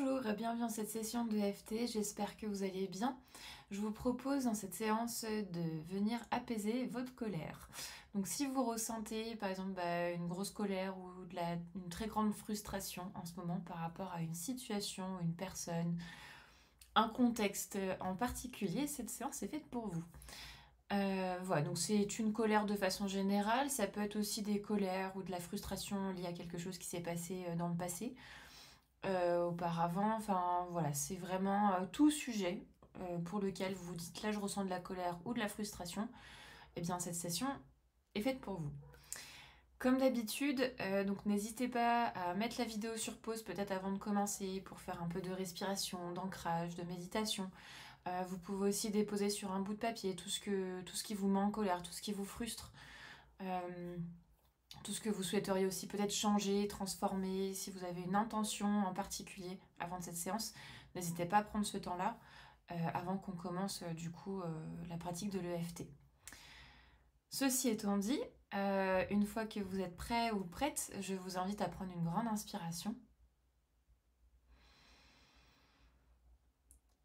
Bonjour, bienvenue dans cette session de EFT, j'espère que vous allez bien. Je vous propose dans cette séance de venir apaiser votre colère. Donc si vous ressentez par exemple une grosse colère ou une très grande frustration en ce moment par rapport à une situation, une personne, un contexte en particulier, cette séance est faite pour vous. Voilà, donc c'est une colère de façon générale, ça peut être aussi des colères ou de la frustration liée à quelque chose qui s'est passé dans le passé. Auparavant, enfin voilà, c'est vraiment tout sujet pour lequel vous vous dites là je ressens de la colère ou de la frustration, et bien cette session est faite pour vous. Comme d'habitude, donc n'hésitez pas à mettre la vidéo sur pause peut-être avant de commencer pour faire un peu de respiration, d'ancrage, de méditation. Vous pouvez aussi déposer sur un bout de papier tout ce qui vous met en colère, tout ce qui vous frustre. Tout ce que vous souhaiteriez aussi peut-être changer, transformer, si vous avez une intention en particulier avant cette séance, n'hésitez pas à prendre ce temps-là avant qu'on commence la pratique de l'EFT. Ceci étant dit, une fois que vous êtes prêt ou prête, je vous invite à prendre une grande inspiration.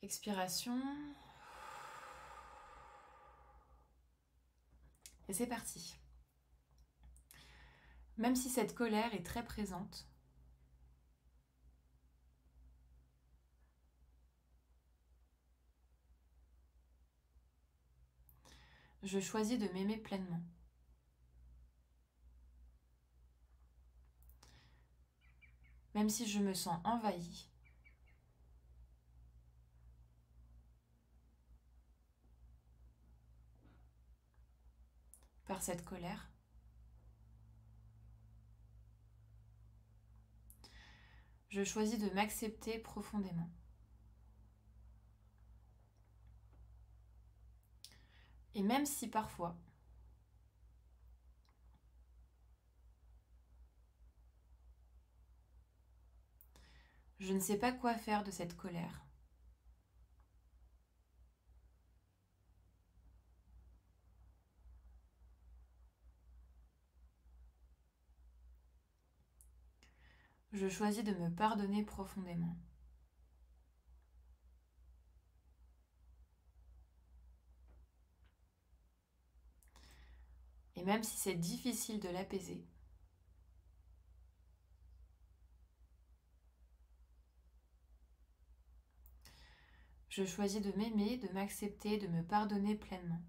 Expiration. Et c'est parti. Même si cette colère est très présente, je choisis de m'aimer pleinement. Même si je me sens envahie, par cette colère, je choisis de m'accepter profondément. Et même si parfois, je ne sais pas quoi faire de cette colère, je choisis de me pardonner profondément. Et même si c'est difficile de l'apaiser, je choisis de m'aimer, de m'accepter, de me pardonner pleinement.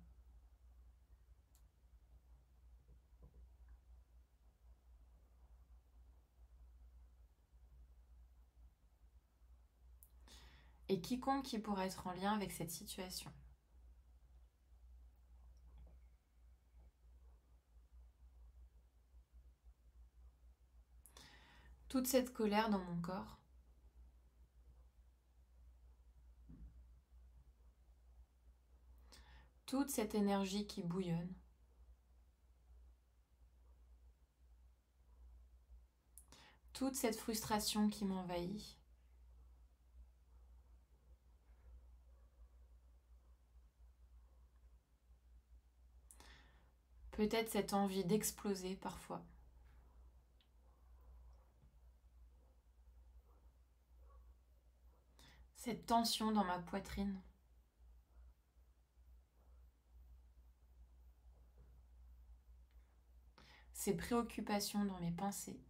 Et quiconque qui pourra être en lien avec cette situation. Toute cette colère dans mon corps, toute cette énergie qui bouillonne, toute cette frustration qui m'envahit, peut-être cette envie d'exploser parfois. Cette tension dans ma poitrine. Ces préoccupations dans mes pensées.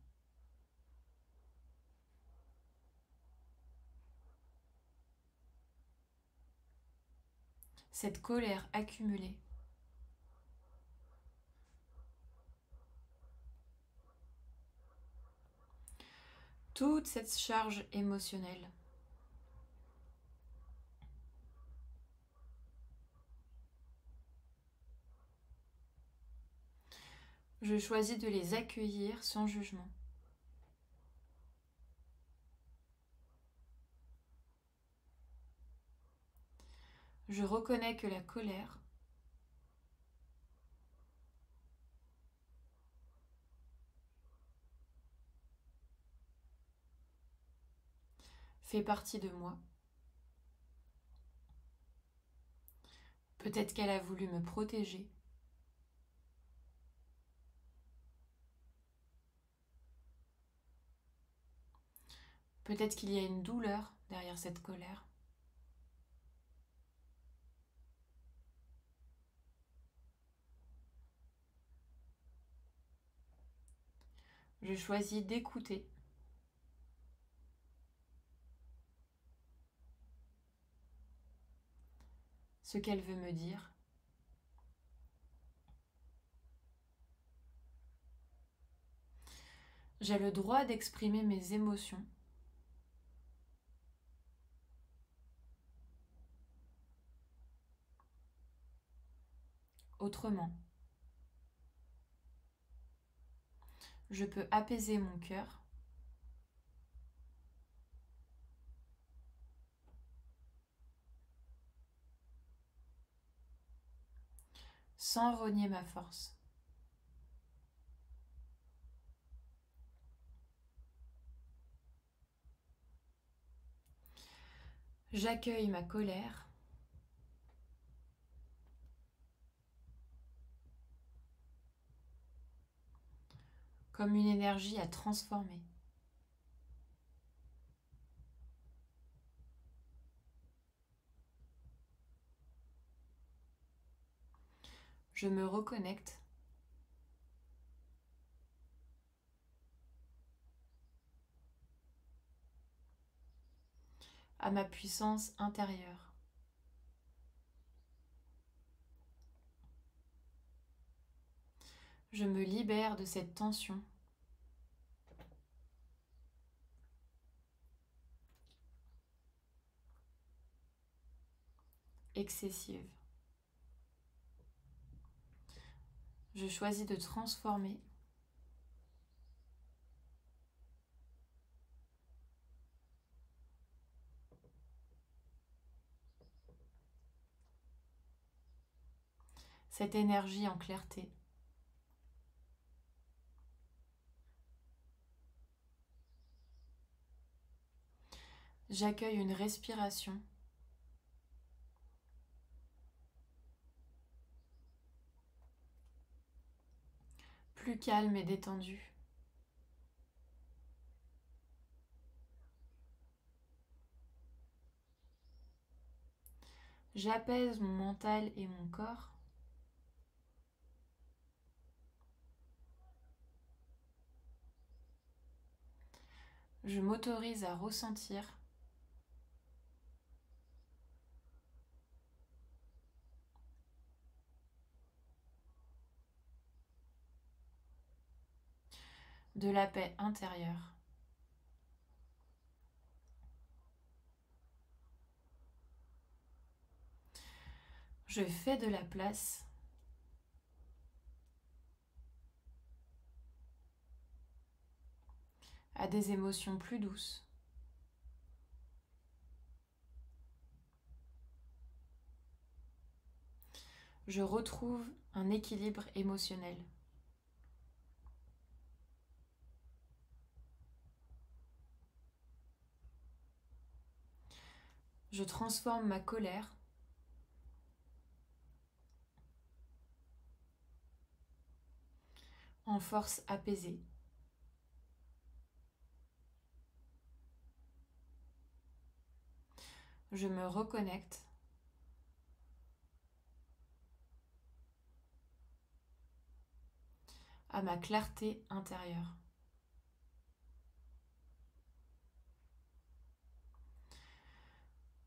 Cette colère accumulée. Toute cette charge émotionnelle. Je choisis de les accueillir sans jugement. Je reconnais que la colère fait partie de moi. Peut-être qu'elle a voulu me protéger. Peut-être qu'il y a une douleur derrière cette colère. Je choisis d'écouter ce qu'elle veut me dire. J'ai le droit d'exprimer mes émotions. Autrement, je peux apaiser mon cœur sans renier ma force. J'accueille ma colère comme une énergie à transformer. Je me reconnecte à ma puissance intérieure. Je me libère de cette tension excessive. Je choisis de transformer cette énergie en clarté. J'accueille une respiration plus calme et détendue. J'apaise mon mental et mon corps. Je m'autorise à ressentir de la paix intérieure. Je fais de la place à des émotions plus douces. Je retrouve un équilibre émotionnel. Je transforme ma colère en force apaisée. Je me reconnecte à ma clarté intérieure.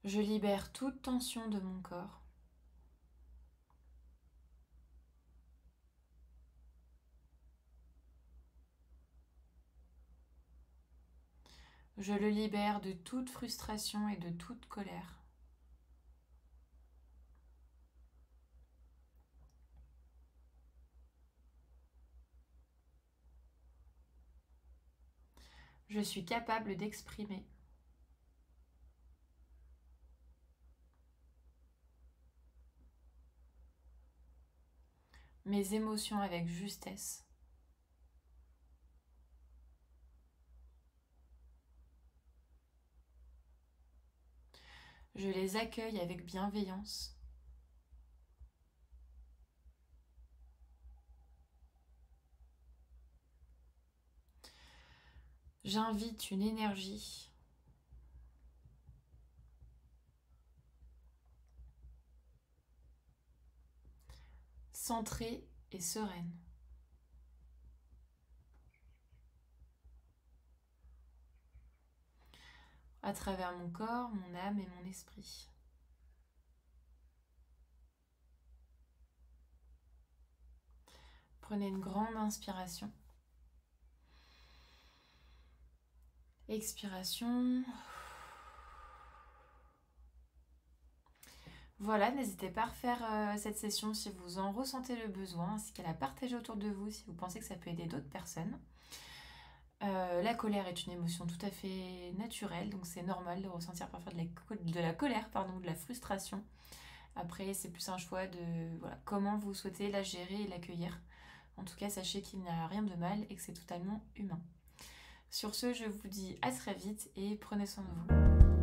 Je libère toute tension de mon corps. Je le libère de toute frustration et de toute colère. Je suis capable d'exprimer mes émotions avec justesse. Je les accueille avec bienveillance. J'invite une énergie centrée et sereine. À travers mon corps, mon âme et mon esprit. Prenez une grande inspiration. Expiration. Voilà, n'hésitez pas à refaire cette session si vous en ressentez le besoin, ainsi qu'à la partager autour de vous si vous pensez que ça peut aider d'autres personnes. La colère est une émotion tout à fait naturelle, donc c'est normal de ressentir parfois de la colère, pardon, de la frustration. Après, c'est plus un choix de comment vous souhaitez la gérer et l'accueillir. En tout cas, sachez qu'il n'y a rien de mal et que c'est totalement humain. Sur ce, je vous dis à très vite et prenez soin de vous.